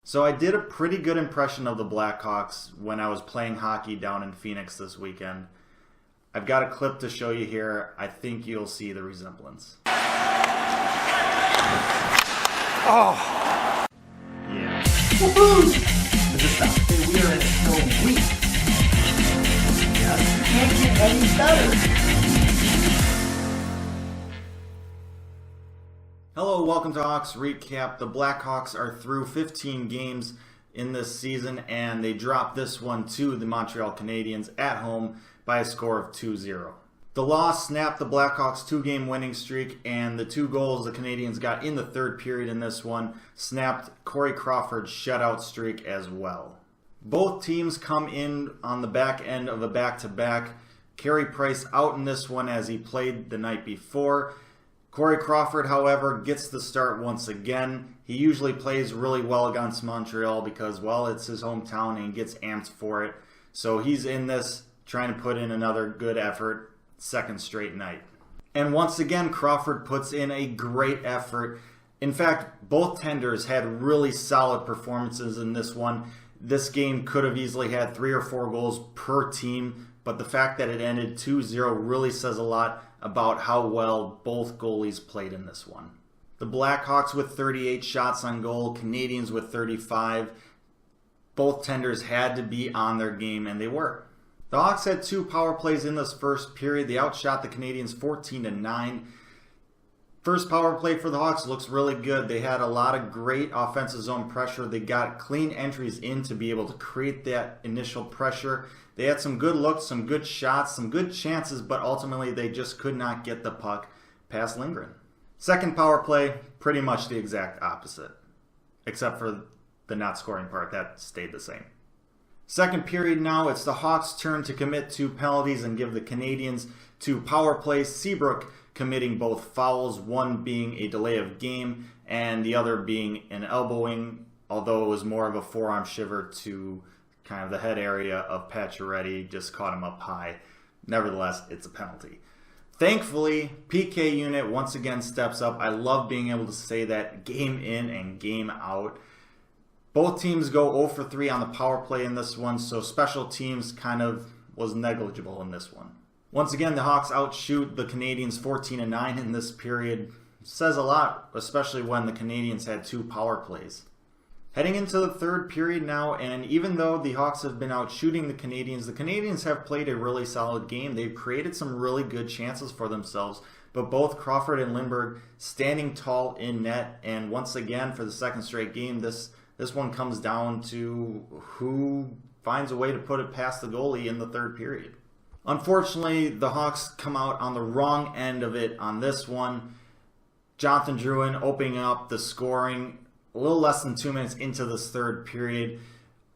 So I did a pretty good impression of the Blackhawks when I was playing hockey down in Phoenix this weekend. I've got a clip to show you here. I think you'll see the resemblance. Oh! Yeah. Woohoo! This is something we are in so weak. You can't get any better. Hello, welcome to Hawks Recap. The Blackhawks are through 15 games in this season, and they dropped this one to the Montreal Canadiens at home by a score of 2-0. The loss snapped the Blackhawks' two-game winning streak, and the two goals the Canadiens got in the third period in this one snapped Corey Crawford's shutout streak as well. Both teams come in on the back end of a back-to-back. Carey Price out in this one as he played the night before. Corey Crawford, however, gets the start once again. He usually plays really well against Montreal because, well, it's his hometown and he gets amped for it. So he's in this trying to put in another good effort, second straight night. And once again, Crawford puts in a great effort. In fact, both tenders had really solid performances in this one. This game could have easily had 3 or 4 goals per team, but the fact that it ended 2-0 really says a lot about how well both goalies played in this one. The Blackhawks with 38 shots on goal, Canadiens with 35. Both tenders had to be on their game, and they were. The Hawks had 2 power plays in this first period. They outshot the Canadiens 14-9. First power play for the Hawks looks really good. They had a lot of great offensive zone pressure. They got clean entries in to be able to create that initial pressure. They had some good looks, some good shots, some good chances, but ultimately they just could not get the puck past Lindgren. Second power play, pretty much the exact opposite, except for the not scoring part. That stayed the same. Second period now, it's the Hawks' turn to commit 2 penalties and give the Canadiens 2 power plays. Seabrook committing both fouls, one being a delay of game and the other being an elbowing, although it was more of a forearm shiver to kind of the head area of Pacioretty, just caught him up high. Nevertheless, it's a penalty. Thankfully, PK unit once again steps up. I love being able to say that game in and game out. Both teams go 0 for 3 on the power play in this one, so special teams kind of was negligible in this one. Once again, the Hawks outshoot the Canadiens 14-9 in this period. It says a lot, especially when the Canadiens had 2 power plays. Heading into the third period now, and even though the Hawks have been out shooting the Canadiens have played a really solid game. They've created some really good chances for themselves, but both Crawford and Lindbergh standing tall in net, and once again, for the second straight game, this one comes down to who finds a way to put it past the goalie in the third period. Unfortunately, the Hawks come out on the wrong end of it on this one. Jonathan Drouin opening up the scoring a little less than 2 minutes into this third period.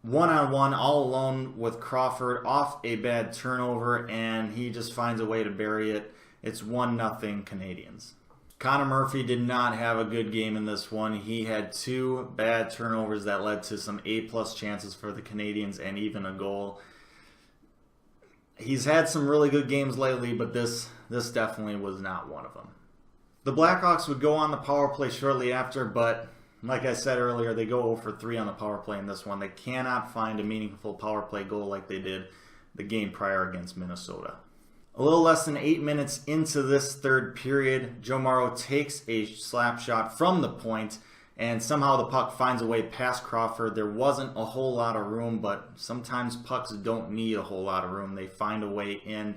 One-on-one, all alone with Crawford off a bad turnover, and he just finds a way to bury it. It's 1-0 Canadiens. Connor Murphy did not have a good game in this one. He had 2 bad turnovers that led to some A-plus chances for the Canadiens and even a goal. He's had some really good games lately, but this definitely was not one of them. The Blackhawks would go on the power play shortly after, but like I said earlier, they go 0 for 3 on the power play in this one. They cannot find a meaningful power play goal like they did the game prior against Minnesota. A little less than 8 minutes into this third period, Joe Morrow takes a slap shot from the point, and somehow the puck finds a way past Crawford. There wasn't a whole lot of room, but sometimes pucks don't need a whole lot of room. They find a way in.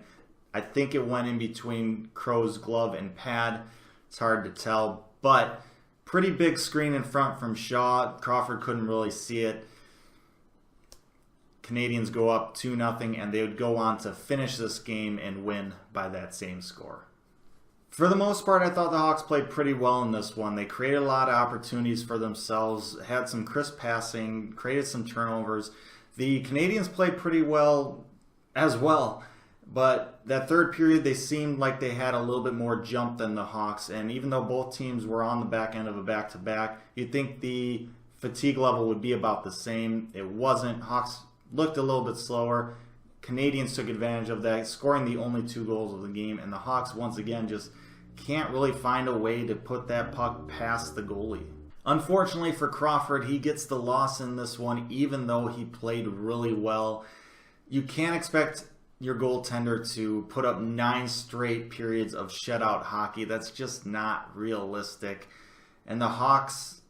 I think it went in between Crow's glove and pad. It's hard to tell, but pretty big screen in front from Shaw. Crawford couldn't really see it. Canadiens go up 2-0, and they would go on to finish this game and win by that same score. For the most part, I thought the Hawks played pretty well in this one. They created a lot of opportunities for themselves, had some crisp passing, created some turnovers. The Canadiens played pretty well as well, but that third period, they seemed like they had a little bit more jump than the Hawks, and even though both teams were on the back end of a back-to-back, you'd think the fatigue level would be about the same. It wasn't. Hawks looked a little bit slower. Canadiens took advantage of that, scoring the only 2 goals of the game, and the Hawks once again just can't really find a way to put that puck past the goalie. Unfortunately for Crawford, he gets the loss in this one, even though he played really well. You can't expect your goaltender to put up 9 straight periods of shutout hockey. That's just not realistic. And the Hawks,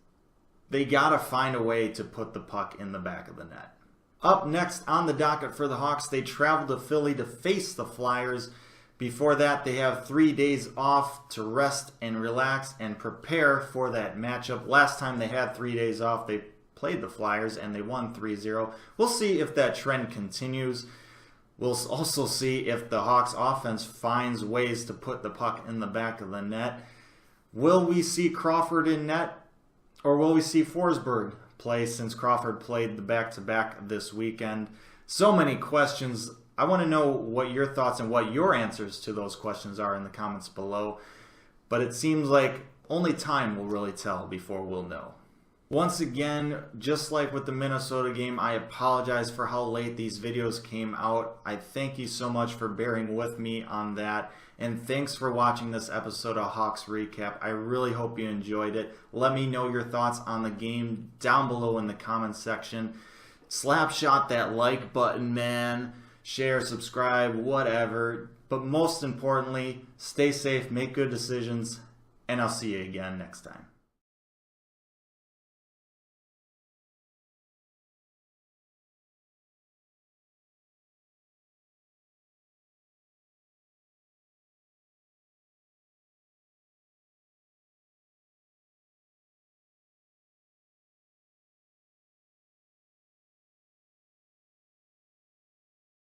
they got to find a way to put the puck in the back of the net. Up next on the docket for the Hawks, they travel to Philly to face the Flyers. Before that, they have 3 days off to rest and relax and prepare for that matchup. Last time they had 3 days off, they played the Flyers and they won 3-0. We'll see if that trend continues. We'll also see if the Hawks offense finds ways to put the puck in the back of the net. Will we see Crawford in net, or will we see Forsberg play since Crawford played the back-to-back this weekend? So many questions. I want to know what your thoughts and what your answers to those questions are in the comments below. But it seems like only time will really tell before we'll know. Once again, just like with the Minnesota game, I apologize for how late these videos came out. I thank you so much for bearing with me on that. And thanks for watching this episode of Hawks Recap. I really hope you enjoyed it. Let me know your thoughts on the game down below in the comments section. Slapshot that like button, man. Share, subscribe, whatever. But most importantly, stay safe, make good decisions, and I'll see you again next time.